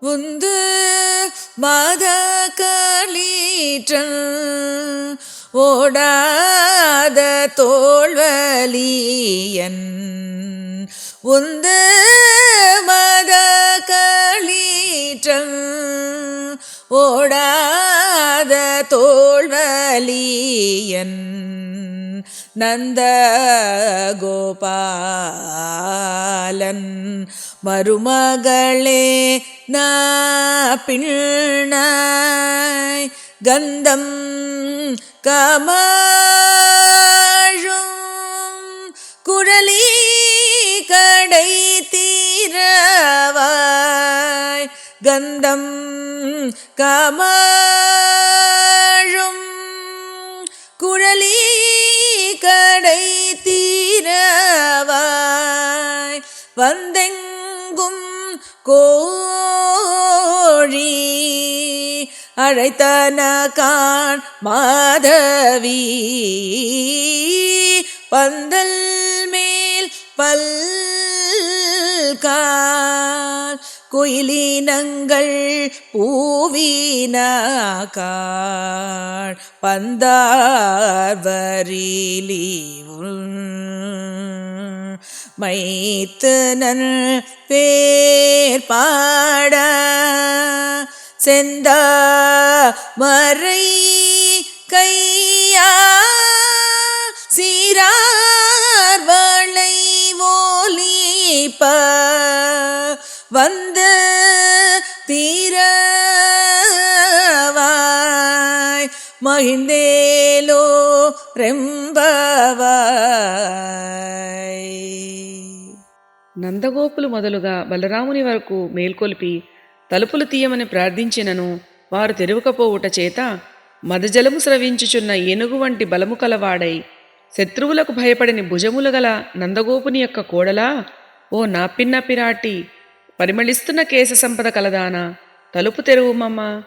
உந்து மத களீற்றன் ஓடாத தோல்வலியன் உந்து மத களீற்றன் ஓடாத தோல்வலியன் நந்த கோபாலன் மருமகளே பிள்ளாய் கந்தம் கமழும் குழலி கடை தீரவாய் கந்தம் கமழும் குழலி கடை தீரவாய் வந்தெங்கும் கோழி அழைத்தன காண் மாதவி பந்தல் மேல் பல்கால் குயிலினங்கள் பூவினாக்காள் பந்தார்வரிலி மைத்துனன் பேர் பாட செந்த மறை கையா சீரார் வளை ஓலிப்ப வந்து தீரவாய் மகிழ்ந்தேலோ రెంబవాయ్. నందగోపులు మొదలుగా బలరాముని వరకు మేల్కొల్పి తలుపులు తీయమని ప్రార్థించినను వారు తెరువకపోవుట చేత మదజలము స్రవించుచున్న ఏనుగు వంటి బలము కలవాడై శత్రువులకు భయపడిని భుజములు గల నందగోపుని యొక్క కోడలా, ఓ నా పిన్న పిరాటి, పరిమళిస్తున్న కేశ సంపద కలదానా, తలుపు తెరువుమమ్మా.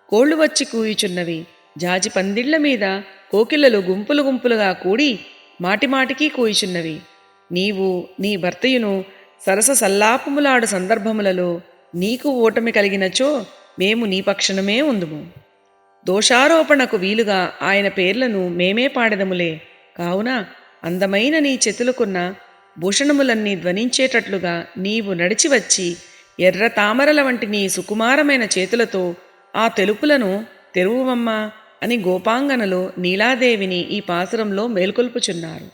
కోళ్లు వచ్చి కూయుచున్నవి. జాజి పందిళ్ల మీద కోకిలలు గుంపులు గుంపులుగా కూడి మాటిమాటికి కూయుచున్నవి. నీవు నీ భర్తయును సరస సల్లాపములాడు సందర్భములలో నీకు ఓటమి కలిగినచో మేము నీ పక్షణమే ఉందుము. దోషారోపణకు వీలుగా ఆయన పేర్లను మేమే పాడెదములే. కావున అందమైన నీ చేతులకున్న భూషణములన్నీ ధ్వనించేటట్లుగా నీవు నడిచి వచ్చి ఎర్ర తామరల వంటి నీ సుకుమారమైన చేతులతో ఆ తెలుపులను తెరువుమమ్మా అని గోపాంగనలు నీలాదేవిని ఈ పాసురంలో మేల్కొల్పుచున్నారు.